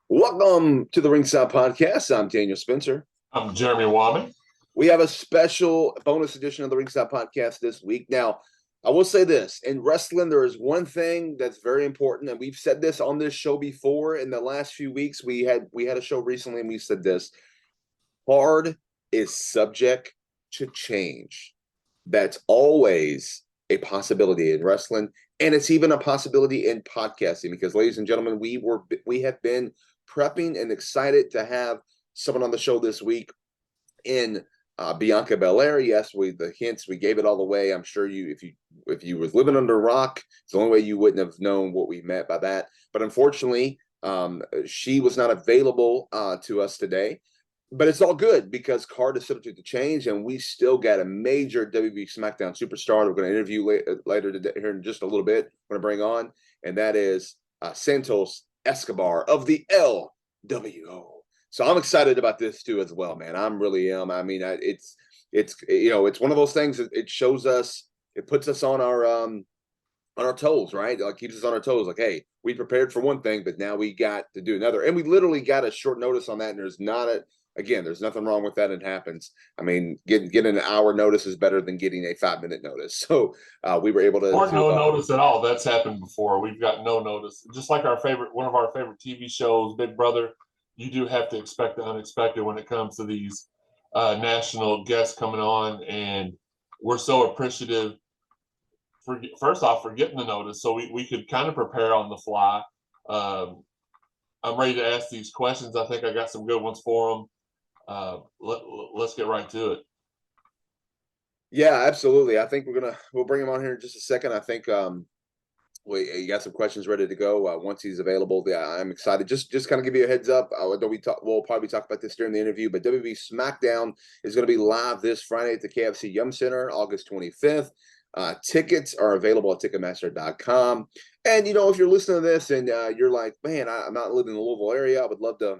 Welcome to the Ringside Podcast. I'm Daniel Spencer. I'm Jeremy Wyman. We have a special bonus edition of the Ringside Podcast this week. Now, I will say this. In wrestling, there is one thing that's very important, and we've said this on this show before. In the last few weeks, we had a show recently, and we said this. Hard is subject to change. That's always a possibility in wrestling, and it's even a possibility in podcasting because, ladies and gentlemen, we have been prepping and excited to have someone on the show this week in Bianca Belair. Yes, the hints, we gave it all away. I'm sure if you was living under a rock, it's the only way you wouldn't have known what we meant by that. But unfortunately, she was not available to us today. But it's all good because card is subject to change, and we still got a major WWE Smackdown superstar that we're going to interview later today, here in just a little bit. We're going to bring on, and that is SANTOS Escobar of the LWO. So I'm excited about this too as well, man. I'm really am. I mean, it's one of those things that it shows us, it puts us on our toes, right? Like keeps us on our toes. Like, hey, we prepared for one thing, but now we got to do another, and we literally got a short notice on that. And there's nothing wrong with that. It happens. I mean, getting an hour notice is better than getting a 5-minute notice. So we were able to or no notice at all. That's happened before. We've got no notice. Just like one of our favorite TV shows, Big Brother. You do have to expect the unexpected when it comes to these national guests coming on, and we're so appreciative. First off, for getting the notice, so we could kind of prepare on the fly. I'm ready to ask these questions. I think I got some good ones for them. Let's get right to it. Yeah, absolutely. I think we'll bring him on here in just a second. I think you got some questions ready to go once he's available. Yeah, I'm excited. Just kind of give you a heads up. We'll probably talk about this during the interview, but WWE Smackdown is going to be live this Friday at the KFC Yum Center, August 25th. Tickets are available at Ticketmaster.com. And if you're listening to this and you're like, man, I'm not living in the Louisville area, I would love to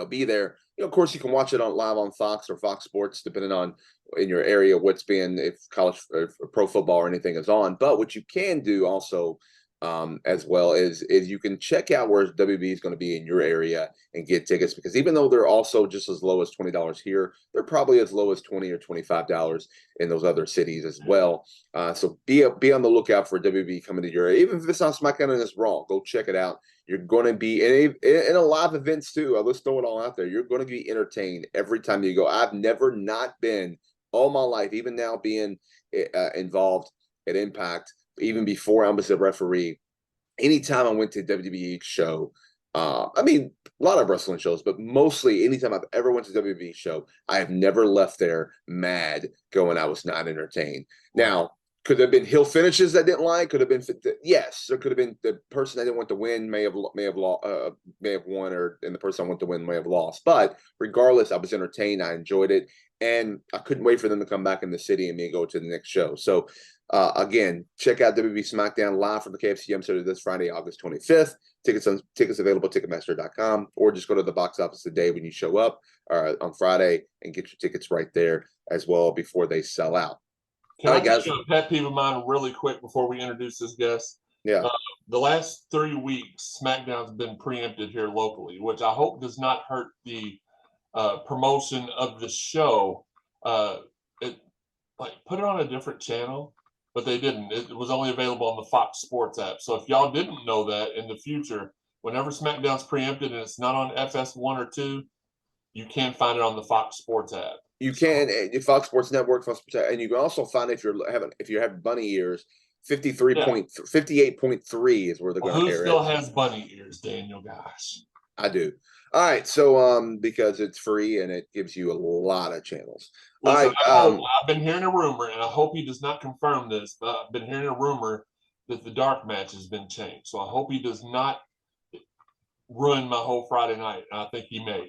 be there. Of course, you can watch it live on Fox or Fox Sports, depending on in your area if college or pro football or anything is on. But what you can do also, as well, is you can check out where WB is going to be in your area and get tickets, because even though they're also just as low as $20 here, they're probably as low as $20 or $25 in those other cities as well. So be on the lookout for WB coming to your area. Even if it's not SmackDown and it's Raw, go check it out. You're going to be in a lot of events too. Let's throw it all out there. You're going to be entertained every time you go. I've never not been all my life, even now being involved at Impact, even before I was a referee. Anytime I went to a WWE show, I mean, a lot of wrestling shows, but mostly anytime I've ever went to a WWE show, I have never left there mad going, I was not entertained. Now, could there have been heel finishes I didn't like? Could have been, yes. There could have been the person I didn't want to win may have won, and the person I want to win may have lost. But regardless, I was entertained. I enjoyed it, and I couldn't wait for them to come back in the city and me go to the next show. So, again, check out WWE Smackdown live from the KFC Yum Center this Friday, August 25th. Tickets available at Ticketmaster.com, or just go to the box office today when you show up on Friday and get your tickets right there as well before they sell out. Can I tell you a pet peeve of mine really quick before we introduce this guest? Yeah. The last 3 weeks, SmackDown's been preempted here locally, which I hope does not hurt the promotion of the show. Put it on a different channel, but they didn't. It was only available on the Fox Sports app. So if y'all didn't know that, in the future, whenever SmackDown's preempted and it's not on FS1 or 2, you can find it on the Fox Sports app. You can, Fox Sports Network, and you can also find if you're having bunny ears, 58.3 is where they're going to air it. Who still has bunny ears, Daniel? Gosh, I do. All right, so because it's free and it gives you a lot of channels. Listen, all right, I've been hearing a rumor, and I hope he does not confirm this, but I've been hearing a rumor that the dark match has been changed. So I hope he does not ruin my whole Friday night. I think he may,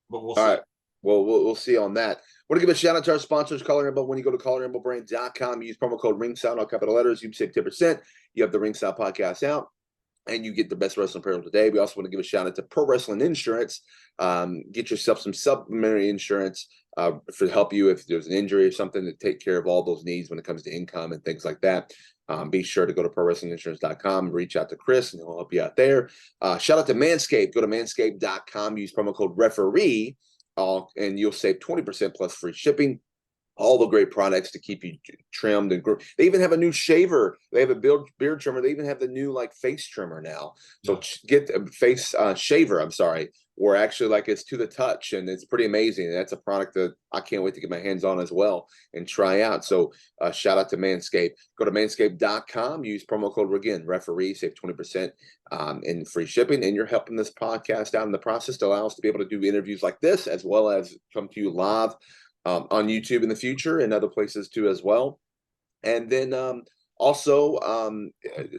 but we'll see. All right. Well, we'll see on that. I want to give a shout out to our sponsors, Color Rainbow. When you go to colorrainbowbrand.com, use promo code Ringside, all capital letters. You save 10%. You have the Ringside podcast out. and you get the best wrestling apparel today. We also want to give a shout out to Pro Wrestling Insurance. Get yourself some supplementary insurance to help you if there's an injury or something, to take care of all those needs when it comes to income and things like that. Be sure to go to prowrestlinginsurance.com, reach out to Chris, and he'll help you out there. Shout out to Manscaped. Go to manscaped.com, use promo code referee, and you'll save 20% plus free shipping. All the great products to keep you trimmed and groomed. They even have a new shaver. They have a beard trimmer. They even have the new face trimmer now. So get a face shaver. I'm sorry, or actually it's to the touch, and it's pretty amazing. And that's a product that I can't wait to get my hands on as well and try out. So shout out to Manscaped. Go to manscaped.com. Use promo code again referee. Save 20% in free shipping, and you're helping this podcast out in the process to allow us to be able to do interviews like this, as well as come to you live on YouTube in the future and other places too as well. And then also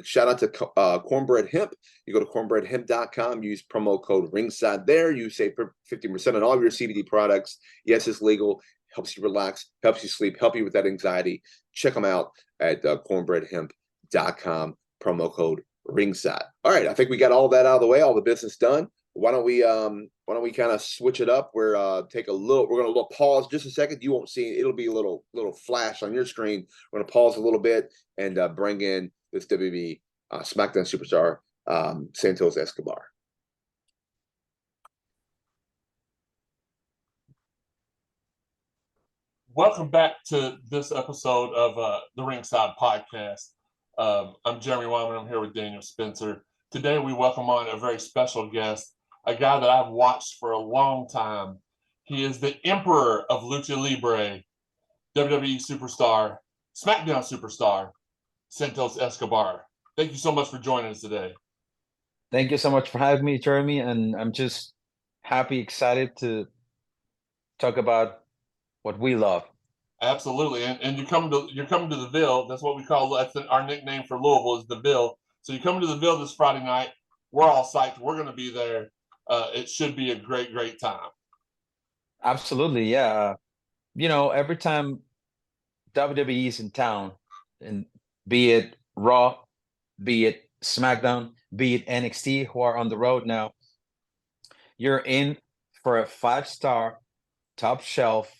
shout out to Cornbread Hemp. You go to cornbreadhemp.com, use promo code ringside there. You save 15% on all of your CBD products. Yes, it's legal, helps you relax, helps you sleep, help you with that anxiety. Check them out at cornbreadhemp.com, promo code ringside. All right, I think we got all that out of the way, all the business done. Why don't we kind of switch it up? We're gonna pause just a second. You won't see it. It'll be a little flash on your screen. We're gonna pause a little bit and bring in this WWE Smackdown superstar, Santos Escobar. Welcome back to this episode of the Ringside Podcast. I'm Jeremy Wyman. I'm here with Daniel Spencer. Today we welcome on a very special guest, a guy that I've watched for a long time. He is the Emperor of Lucha Libre, WWE Superstar, Smackdown Superstar, Santos Escobar. Thank you so much for joining us today. Thank you so much for having me, Jeremy, and I'm just happy, excited to talk about what we love. Absolutely, and you're coming to the Ville. That's what we call our nickname for Louisville is the Ville. So you come to the Ville this Friday night. We're all psyched. We're going to be there. It should be a great time. Absolutely, yeah. Every time WWE is in town, and be it Raw, be it SmackDown, be it NXT, who are on the road now, you're in for a 5-star, top shelf,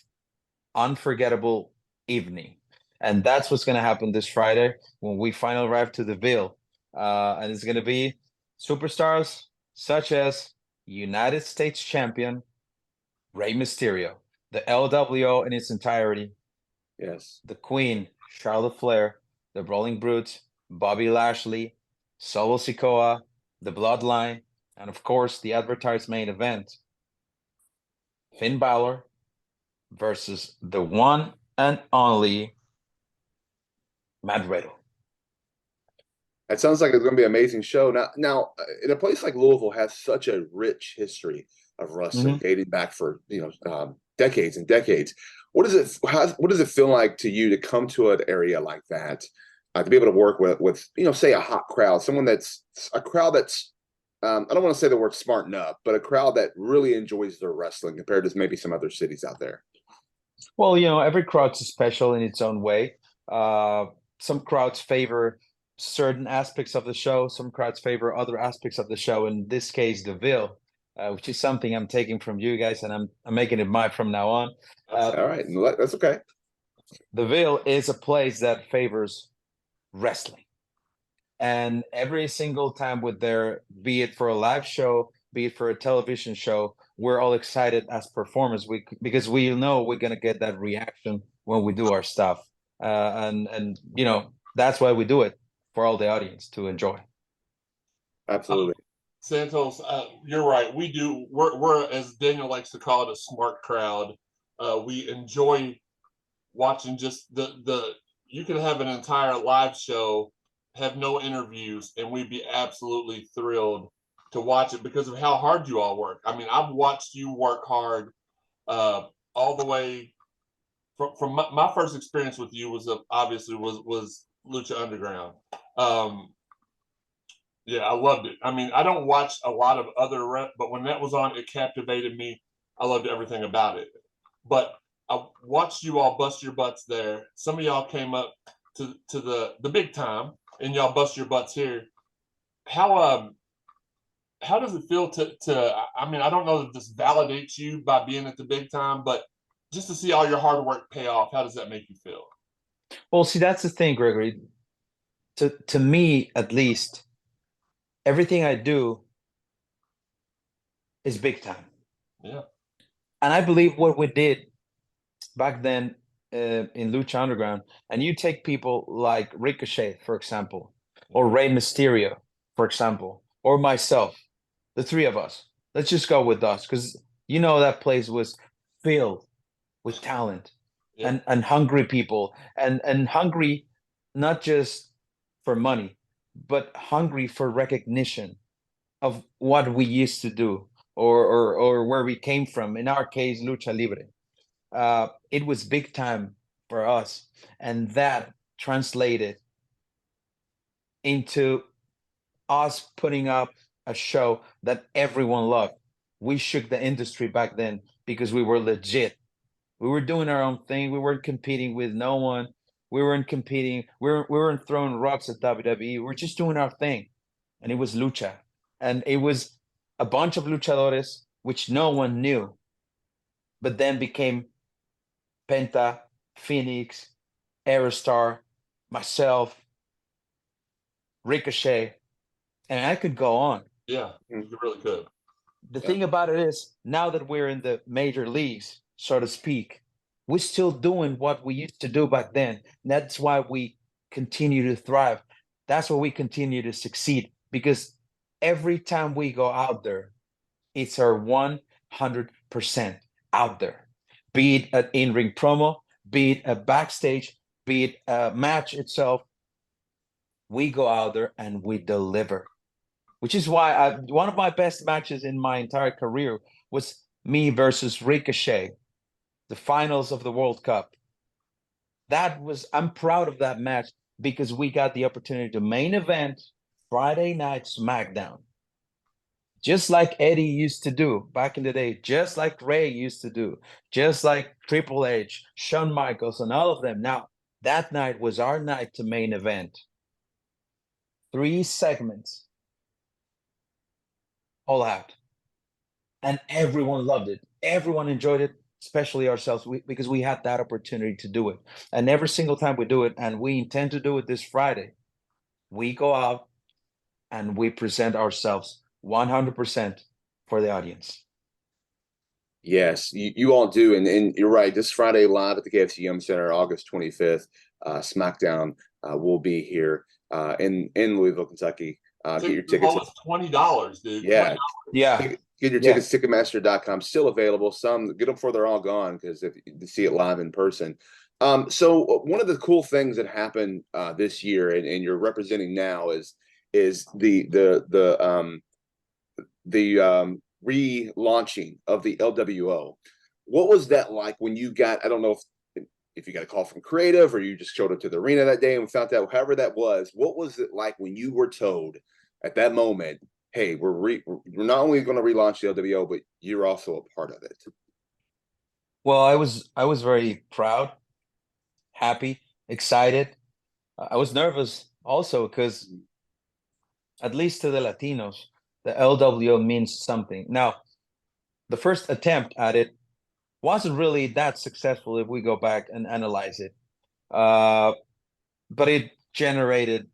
unforgettable evening. And that's what's going to happen this Friday when we finally arrive to the Ville. And it's going to be superstars such as United States champion Rey Mysterio, the LWO in its entirety. Yes. The Queen, Charlotte Flair, the Brawling Brutes, Bobby Lashley, Solo Sikoa, the Bloodline, and of course the advertised main event, Finn Balor versus the one and only Matt Riddle. That sounds like it's going to be an amazing show. Now, in a place like Louisville has such a rich history of wrestling, dating back for decades and decades. What does it feel like to you to come to an area like that, to be able to work with say a hot crowd, a crowd that's I don't want to say the word smarten up, but a crowd that really enjoys their wrestling compared to maybe some other cities out there? Well, every crowd's special in its own way. Some crowds favor certain aspects of the show. Some crowds favor other aspects of the show. In this case, the Ville, which is something I'm taking from you guys, and I'm making it mine from now on. All right, that's okay. The Ville is a place that favors wrestling, and every single time be it for a live show, be it for a television show, we're all excited as performers because we know we're gonna get that reaction when we do our stuff, and that's why we do it, for all the audience to enjoy. Absolutely. Santos, you're right. We're as Daniel likes to call it, a smart crowd. We enjoy watching just you can have an entire live show, have no interviews, and we'd be absolutely thrilled to watch it because of how hard you all work. I mean, I've watched you work hard all the way from my first experience with you was Lucha Underground. Yeah, I loved it. I mean, I don't watch a lot of other but when that was on, it captivated me. I loved everything about it. But I watched you all bust your butts there. Some of y'all came up to the big time, and y'all bust your butts here. how does it feel to? I mean, I don't know that this validates you by being at the big time, but just to see all your hard work pay off, how does that make you feel? Well, see, that's the thing, Gregory. To me, at least, everything I do is big time. Yeah. And I believe what we did back then in Lucha Underground, and you take people like Ricochet, for example, or Rey Mysterio, for example, or myself, the three of us. Let's just go with us, because you know that place was filled with talent Yeah. and hungry people, and hungry not just for money, but hungry for recognition of what we used to do, or where we came from. In our case, Lucha Libre. It was big time for us, and that translated into us putting up a show that everyone loved. We shook the industry back then because we were legit. We were doing our own thing. We weren't competing with no one. We weren't competing. We weren't throwing rocks at WWE. We were just doing our thing, and it was lucha, and it was a bunch of luchadores which no one knew, but then became Penta, Phoenix, Aerostar, myself, Ricochet, and I could go on. Yeah, you really could. The thing about it is, now that we're in the major leagues, so to speak, we're still doing what we used to do back then. And that's why we continue to thrive. That's why we continue to succeed, because every time we go out there, it's our 100% out there. Be it an in-ring promo, be it a backstage, be it a match itself, we go out there and we deliver. Which is why one of my best matches in my entire career was me versus Ricochet, the finals of the World Cup. I'm proud of that match because we got the opportunity to main event Friday Night Smackdown. Just like Eddie used to do back in the day, just like Ray used to do, just like Triple H, Shawn Michaels, and all of them. Now, that night was our night to main event. 3 segments, all out. And everyone loved it. Everyone enjoyed it, especially ourselves, because we had that opportunity to do it. And every single time we do it, and we intend to do it this Friday, we go out and we present ourselves 100% for the audience. Yes, you all do. And you're right. This Friday live at the KFC Yum Center, August 25th, Smackdown will be here in Louisville, Kentucky. Get your tickets. $20, dude. Yeah. $20. Yeah. Get your tickets, Ticketmaster.com. Still available. Some get them before they're all gone, because if you see it live in person. So one of the cool things that happened this year, and you're representing now, is the relaunching of the LWO. What was that like when you got? I don't know if you got a call from creative or you just showed up to the arena that day and found out. However that was, what was it like when you were told at that moment, hey, we're not only going to relaunch the LWO, but you're also a part of it? Well, I was very proud, happy, excited. I was nervous also because, at least to the Latinos, the LWO means something. Now, the first attempt at it wasn't really that successful if we go back and analyze it. But it generated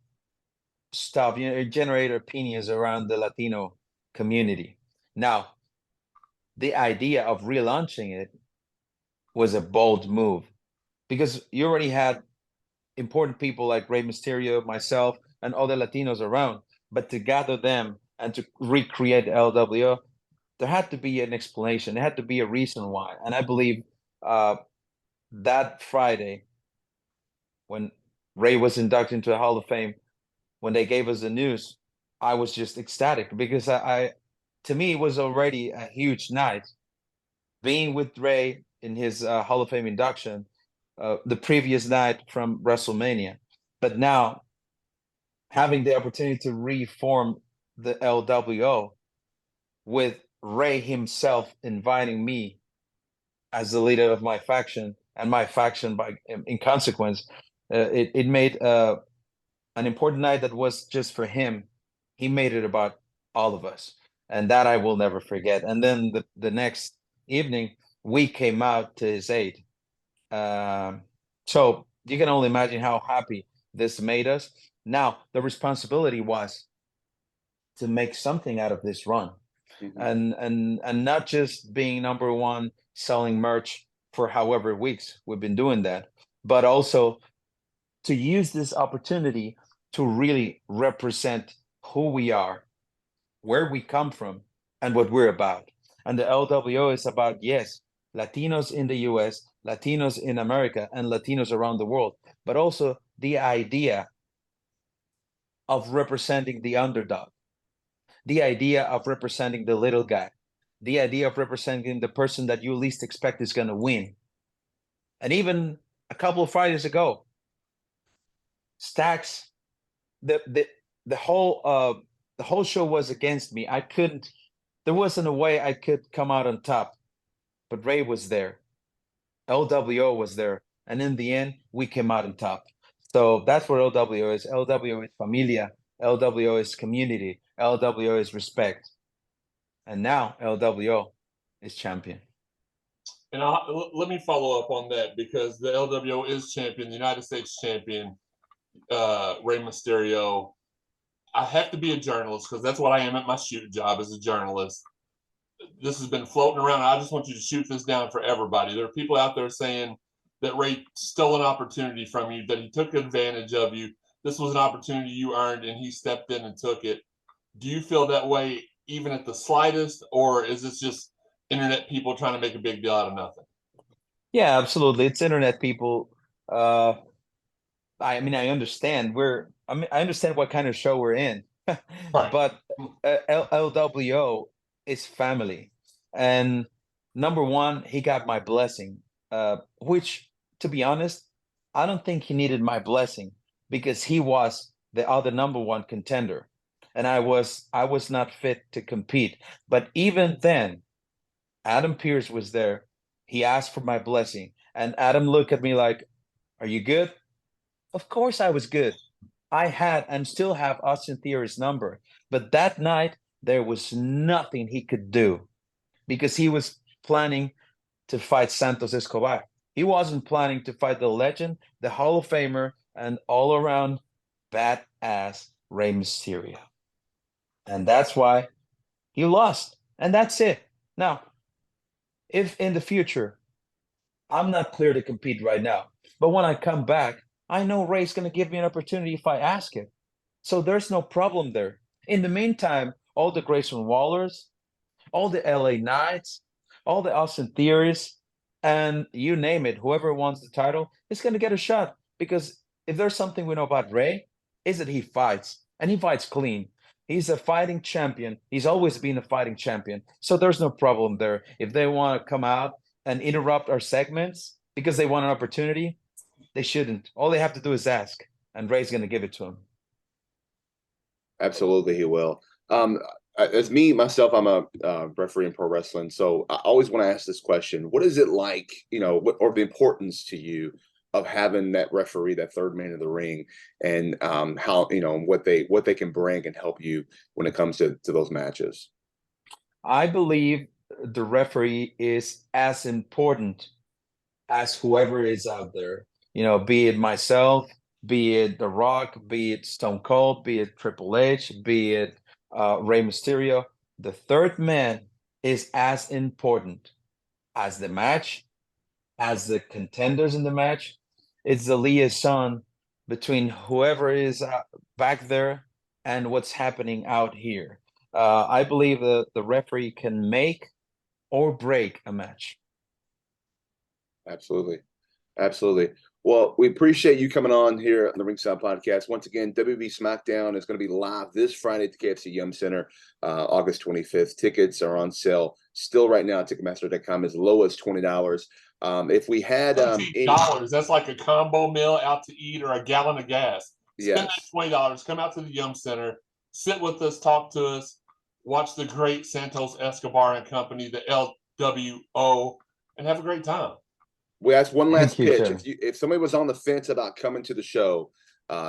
stuff, it generated opinions around the Latino community. Now, the idea of relaunching it was a bold move because you already had important people like Rey Mysterio, myself, and other Latinos around. But to gather them and to recreate LWO, there had to be an explanation. There had to be a reason why. And I believe that Friday, when Ray was inducted into the Hall of Fame, when they gave us the news, I was just ecstatic because to me, it was already a huge night. Being with Ray in his Hall of Fame induction, the previous night from WrestleMania, but now having the opportunity to reform the LWO with Ray himself inviting me as the leader of my faction, and my faction in consequence, it made an important night that was just for him He made it about all of us, and that I will never forget. And then the next evening, we came out to his aid. So you can only imagine how happy this made us. Now, the responsibility was to make something out of this run, and not just being number one selling merch for however weeks we've been doing that, but also to use this opportunity to really represent who we are, where we come from, and what we're about. And the LWO is about, yes, Latinos in the US, Latinos in America, and Latinos around the world, but also the idea of representing the underdog, the idea of representing the little guy, the idea of representing the person that you least expect is going to win. And even a couple of Fridays ago, Stacks, the whole show was against me. I couldn't. There wasn't a way I could come out on top. But Ray was there, LWO was there, and in the end, we came out on top. So that's what LWO is. LWO is familia. LWO is community. LWO is respect. And now LWO is champion. And let me follow up on that, because the LWO is champion, the United States champion, Rey Mysterio. I have to be a journalist, because that's what I am at my shoot job as a journalist. This has been floating around. I just want you to shoot this down for everybody. There are people out there saying that Ray stole an opportunity from you, that he took advantage of you. This was an opportunity you earned, and he stepped in and took it. Do you feel that way even at the slightest, or is this just internet people trying to make a big deal out of nothing? Yeah, absolutely. It's internet people. I mean, I understand. I understand what kind of show we're in, Right. but LWO is family. And number one, he got my blessing, which, to be honest, I don't think he needed my blessing, because he was the other number one contender, and I was not fit to compete. But even then, Adam Pearce was there. He asked for my blessing, and Adam looked at me like, "Are you good?" Of course I was good. I had and still have Austin Theory's number. But that night, there was nothing he could do, because he was planning to fight Santos Escobar. He wasn't planning to fight the legend, the Hall of Famer, and all around badass Rey Mysterio. And that's why he lost. And that's it. Now, if in the future, I'm not clear to compete right now, but when I come back, I know Ray's going to give me an opportunity if I ask it. So there's no problem there. In the meantime, all the Grayson Wallers, all the LA Knights, all the Austin Theories, and you name it, whoever wants the title is going to get a shot. Because if there's something we know about Ray, is that he fights, and he fights clean. He's a fighting champion. He's always been a fighting champion. So there's no problem there. If they want to come out and interrupt our segments because they want an opportunity, they shouldn't. All they have to do is ask, and Ray's going to give it to them. Absolutely, he will. As me myself, I'm a referee in pro wrestling, so I always want to ask this question: what is it like, or the importance to you of having that referee, that third man in the ring, and how what they can bring and help you when it comes to those matches? I believe the referee is as important as whoever is out there. Be it myself, be it The Rock, be it Stone Cold, be it Triple H, be it Rey Mysterio. The third man is as important as the match, as the contenders in the match. It's the liaison between whoever is back there and what's happening out here. I believe that the referee can make or break a match. Absolutely. Absolutely. Well, we appreciate you coming on here on the Ringside Podcast. Once again, WWE Smackdown is going to be live this Friday at the KFC Yum Center, August 25th. Tickets are on sale still right now at Ticketmaster.com, as low as $20. If we had $20, that's like a combo meal out to eat or a gallon of gas. Spend that $20, come out to the Yum Center, sit with us, talk to us, watch the great Santos Escobar and company, the LWO, and have a great time. We asked one last pitch. Sir. If somebody was on the fence about coming to the show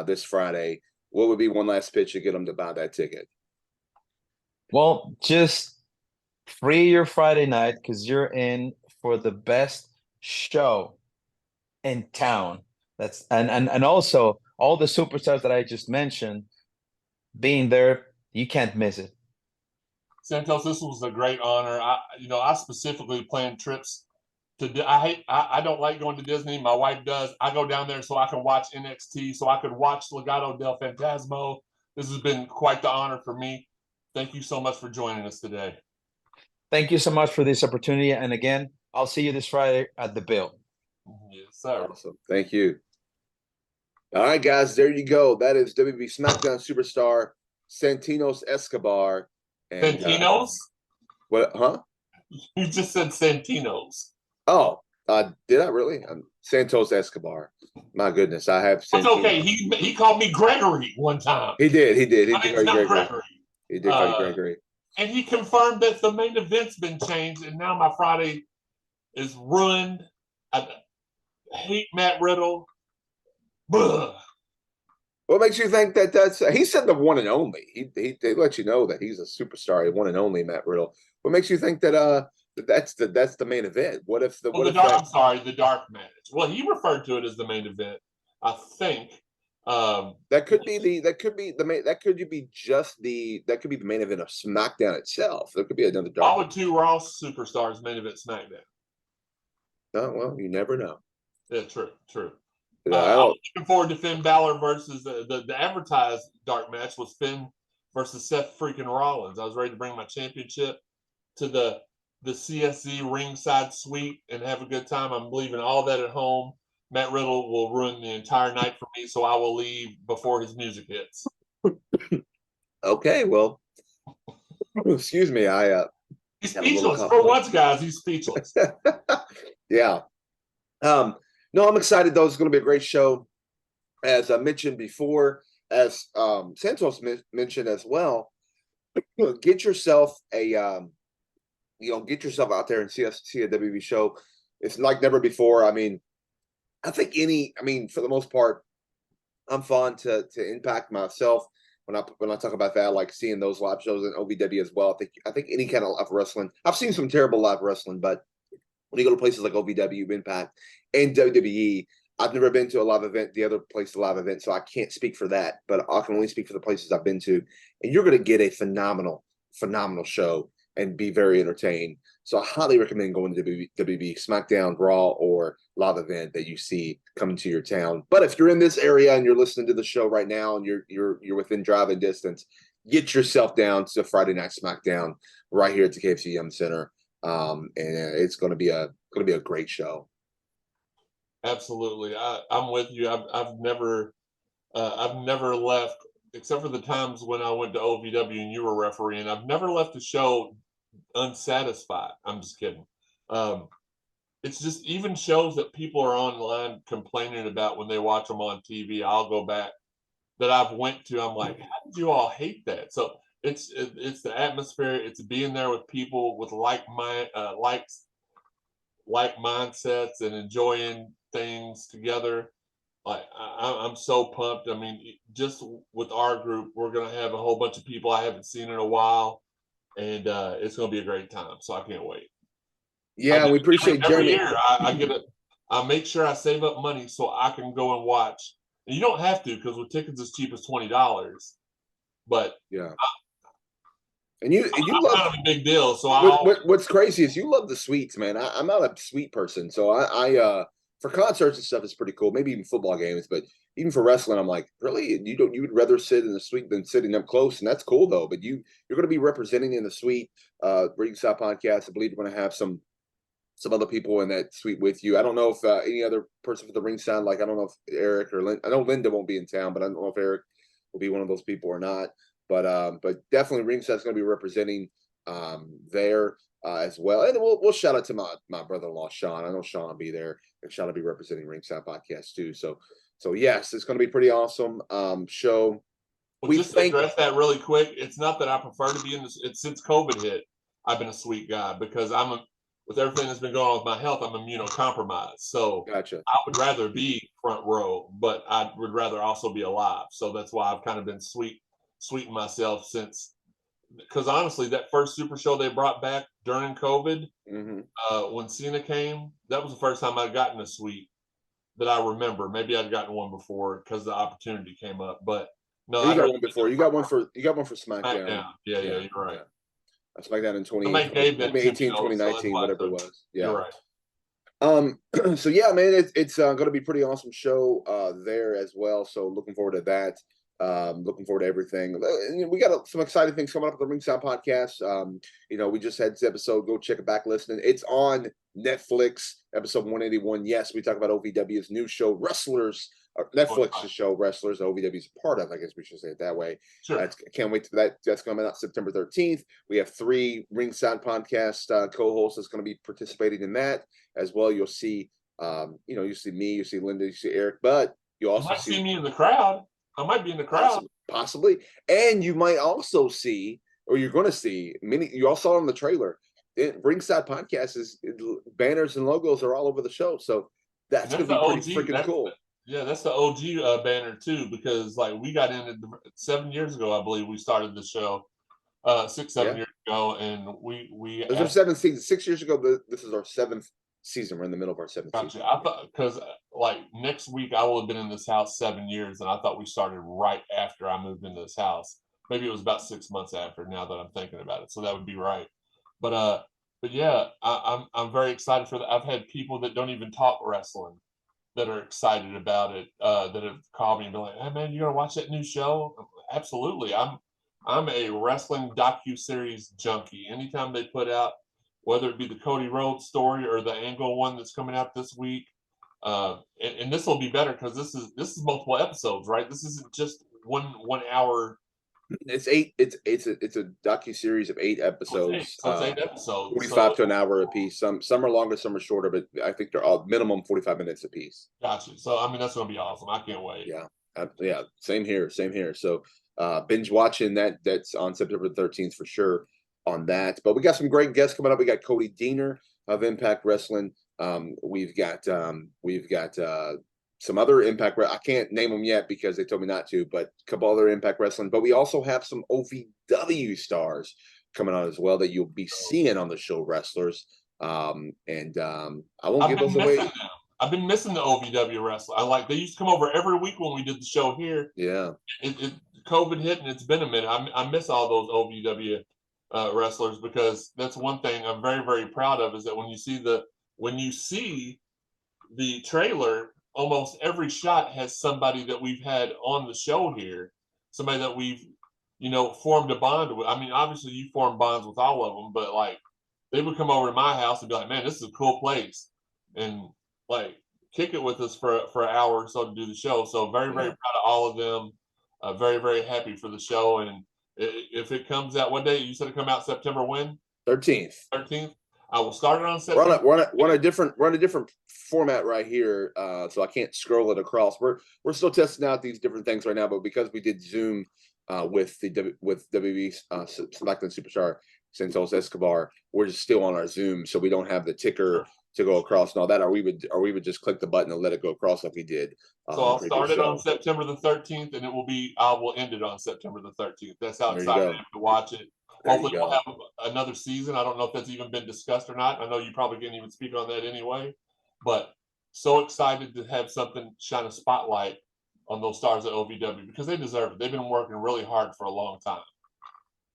this Friday, what would be one last pitch to get them to buy that ticket? Well, just free your Friday night because you're in for the best show in town. That's and also all the superstars that I just mentioned being there, you can't miss it. Santos, this was a great honor. I specifically planned trips to. I don't like going to Disney. My wife does. I go down there so I can watch NXT, so I could watch Legado del Fantasma. This has been quite the honor for me. Thank you so much for joining us today. Thank you so much for this opportunity. And again, I'll see you this Friday at the Bill. Yes, sir. Awesome. Thank you. All right, guys, there you go. That is WWE Smackdown superstar Santos Escobar. And, Santinos? What? Huh? You just said Santinos. Oh, did I really? Santos Escobar. My goodness, I have. That's okay. He called me Gregory one time. He did. He did. He My did name's call you not Gregory. Gregory. He did call you Gregory. And he confirmed that the main event's been changed, and now my Friday is ruined. I hate Matt Riddle. Buh. What makes you think that he said the one and only? They let you know that he's a superstar, the one and only Matt Riddle. What makes you think that that's the main event? What if the I'm sorry, the dark match. Well, he referred to it as the main event. I think that could be the main event of SmackDown itself. There could be another dark. All with two Raw superstars main event SmackDown. Oh well, you never know. Yeah, true. I'm looking forward to Finn Balor versus the advertised dark match was Finn versus Seth freaking Rollins. I was ready to bring my championship to the CSZ ringside suite and have a good time. I'm leaving all that at home. Matt Riddle will ruin the entire night for me, so I will leave before his music hits. Okay, well, excuse me. He's speechless. For once, guys, he's speechless. Yeah. No, I'm excited though. It's going to be a great show. As I mentioned before, as Santos mentioned as well, get yourself get yourself out there and see a WWE show. It's like never before. I mean, for the most part, I'm fond to impact myself when I talk about that, like seeing those live shows in OVW as well. I think any kind of live wrestling. I've seen some terrible live wrestling, but when you go to places like OVW, Impact, and WWE, I've never been to a live event, the other place a live event, so I can't speak for that, but I can only speak for the places I've been to. And you're going to get a phenomenal show and be very entertained. So I highly recommend going to WWE Smackdown, Raw, or live event that you see coming to your town. But if you're in this area and you're listening to the show right now and you're within driving distance, get yourself down to Friday Night Smackdown right here at the KFC Yum Center. And it's going to be a great show. Absolutely, I'm with you. I've never left, except for the times when I went to OVW and you were refereeing. I've never left a show unsatisfied. I'm just kidding. It's just even shows that people are online complaining about when they watch them on TV. I'll go back that I've went to. I'm like, how did you all hate that? So it's the atmosphere. It's being there with people with like mindsets and enjoying things together. Like I'm so pumped. I mean, just with our group, we're gonna have a whole bunch of people I haven't seen in a while, and it's gonna be a great time. So I can't wait. Yeah, we appreciate Jeremy. Every year I make sure I save up money so I can go and watch. And you don't have to, because with tickets as cheap as $20. But yeah. And you love kind of a big deal. So what's crazy is you love the suites, man. I'm not a suite person, so I for concerts and stuff, it's pretty cool. Maybe even football games, but even for wrestling, I'm like, really, you would rather sit in the suite than sitting up close, and that's cool though. But you're going to be representing in the suite. Ringside Podcast, I believe we're going to have some other people in that suite with you. I don't know if any other person for the Ringside, like I don't know if Eric or I know Linda won't be in town, but I don't know if Eric will be one of those people or not. But definitely Ringside's going to be representing there as well. And we'll shout out to my brother-in-law, Sean. I know Sean will be there, and Sean will be representing Ringside Podcast too. So yes, it's going to be pretty awesome show. Well, just to address that really quick, it's not that I prefer to be in this. It's since COVID hit, I've been a suite guy because with everything that's been going on with my health, I'm immunocompromised. So gotcha. I would rather be front row, but I would rather also be alive. So that's why I've kind of been sweeting myself since because honestly, that first Super Show they brought back during COVID, Mm-hmm. when Cena came, that was the first time I'd gotten a suite that I remember. Maybe I'd gotten one before because the opportunity came up, but no, You I'd got rather one before. You got one for SmackDown. SmackDown. Yeah, you're right. Yeah. SmackDown in Somebody gave that to me, 2018, though, so that's 2019, why I whatever it took it. was. Yeah. You're right. So yeah, man, it's going to be a pretty awesome show there as well. So looking forward to that. Looking forward to everything. We got some exciting things coming up with the Ringside podcast. We just had this episode. Go check it back, listening. It's on Netflix, episode 181. Yes, we talk about OVW's new show, Wrestlers. Netflix's show, Wrestlers. OVW is a part of. I guess we should say it that way. Sure. I can't wait to that. That's coming out September 13th. We have 3 Ringside podcast co-hosts that's going to be participating in that as well. You'll see, you see me, you see Linda, you see Eric, but you also might see me in the crowd. I might be in the crowd, possibly, and you might also see, or you're going to see many. You all saw it on the trailer. Ringside Podcast is banners and logos are all over the show, so that's going to be pretty freaking cool. Yeah, that's the OG banner too, because like we got in it 7 years ago, I believe we started the show, 6-7 years ago, and we. Those are 7 seasons. 6 years ago, this is our 7th season. We're in the middle of our 7th season. I thought, because like next week I will have been in this house 7 years, and I thought we started right after I moved into this house. Maybe it was about 6 months after. Now that I'm thinking about it, so that would be right. But yeah, I'm very excited for that. I've had people that don't even talk wrestling that are excited about it, that have called me and been like, "Hey man, you gonna watch that new show?" Absolutely. I'm a wrestling docu-series junkie. Anytime they put out, whether it be the Cody Rhodes story or the Angle one that's coming out this week, and this will be better because this is multiple episodes, right? This isn't just one hour. It's 8. It's a docu-series of 8 episodes. So it's 8 episodes, 45 to an hour a piece. Some are longer, some are shorter, but I think they're all minimum 45 minutes a piece. Gotcha. So I mean, that's gonna be awesome. I can't wait. Yeah. Same here. So binge watching that's on September 13th for sure on that. But we got some great guests coming up. We got Cody Deaner of Impact Wrestling. We've got some other Impact. I can't name them yet because they told me not to, but a couple other Impact Wrestling. But we also have some OVW stars coming on as well that you'll be seeing on the show, Wrestlers. I won't give those away. I've been missing the OVW wrestler. They used to come over every week when we did the show here. Yeah. COVID hit and it's been a minute. I miss all those OVW wrestlers, because that's one thing I'm very, very proud of, is that when you see the trailer, almost every shot has somebody that we've had on the show here, somebody that we've, formed a bond with. I mean, obviously you form bonds with all of them, but like they would come over to my house and be like, "Man, this is a cool place," and like kick it with us for an hour or so to do the show. So very, very proud of all of them. Very, very happy for the show. And if it comes out, what day? You said it come out September when? 13th. 13th. I will start it on September. We're on a different format right here, so I can't scroll it across. We're still testing out these different things right now, but because we did Zoom with WWE Smackdown Superstar Santos Escobar, we're just still on our Zoom, so we don't have the ticker to go across and all that. Or we would just click the button and let it go across like we did. So I'll start it on September the 13th, and I will end it on September the 13th. That's how excited I am to watch it. Hopefully we'll have another season. I don't know if that's even been discussed or not. I know you probably can't even speak on that anyway, but so excited to have something shine a spotlight on those stars at OVW, because they deserve it. They've been working really hard for a long time.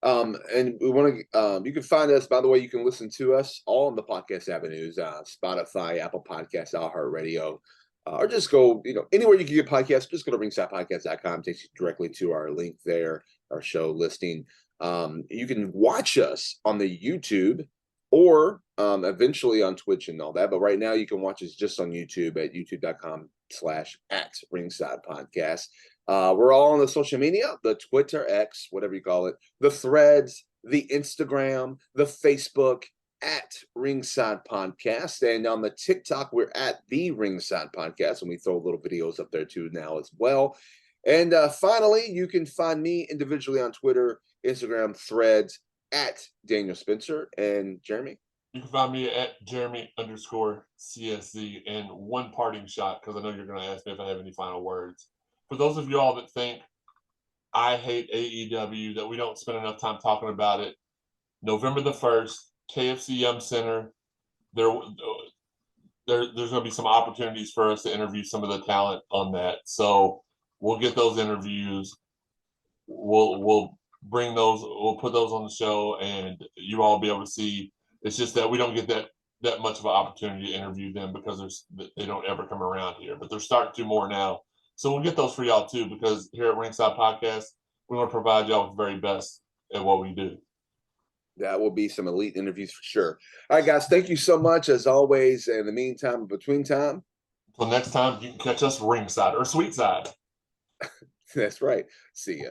And we want to, you can find us, by the way, you can listen to us all on the podcast avenues, Spotify, Apple Podcasts, iHeartRadio, or just go, anywhere you can get podcasts, just go to ringsidepodcast.com, takes you directly to our link there, our show listing. You can watch us on the YouTube or eventually on Twitch and all that. But right now you can watch us just on YouTube at youtube.com/Ringside Podcast. We're all on the social media, the Twitter, X, whatever you call it, the Threads, the Instagram, the Facebook at Ringside Podcast. And on the TikTok, we're at the Ringside Podcast. And we throw little videos up there too now as well. And finally, you can find me individually on Twitter, Instagram, Threads at Daniel Spencer. And Jeremy? You can find me at Jeremy_CSZ. And one parting shot, because I know you're going to ask me if I have any final words. For those of you all that think I hate AEW that we don't spend enough time talking about it. November the 1st, KFC Yum Center. There's going to be some opportunities for us to interview some of the talent on that. So we'll get those interviews. We'll bring those. We'll put those on the show, and you all be able to see. It's just that we don't get that much of an opportunity to interview them because they don't ever come around here. But they're starting to more now. So we'll get those for y'all too, because here at Ringside Podcast, we want to provide y'all with the very best at what we do. That will be some elite interviews for sure. All right, guys, thank you so much as always. In the meantime, between time. Until next time, you can catch us ringside or sweet side. That's right. See ya.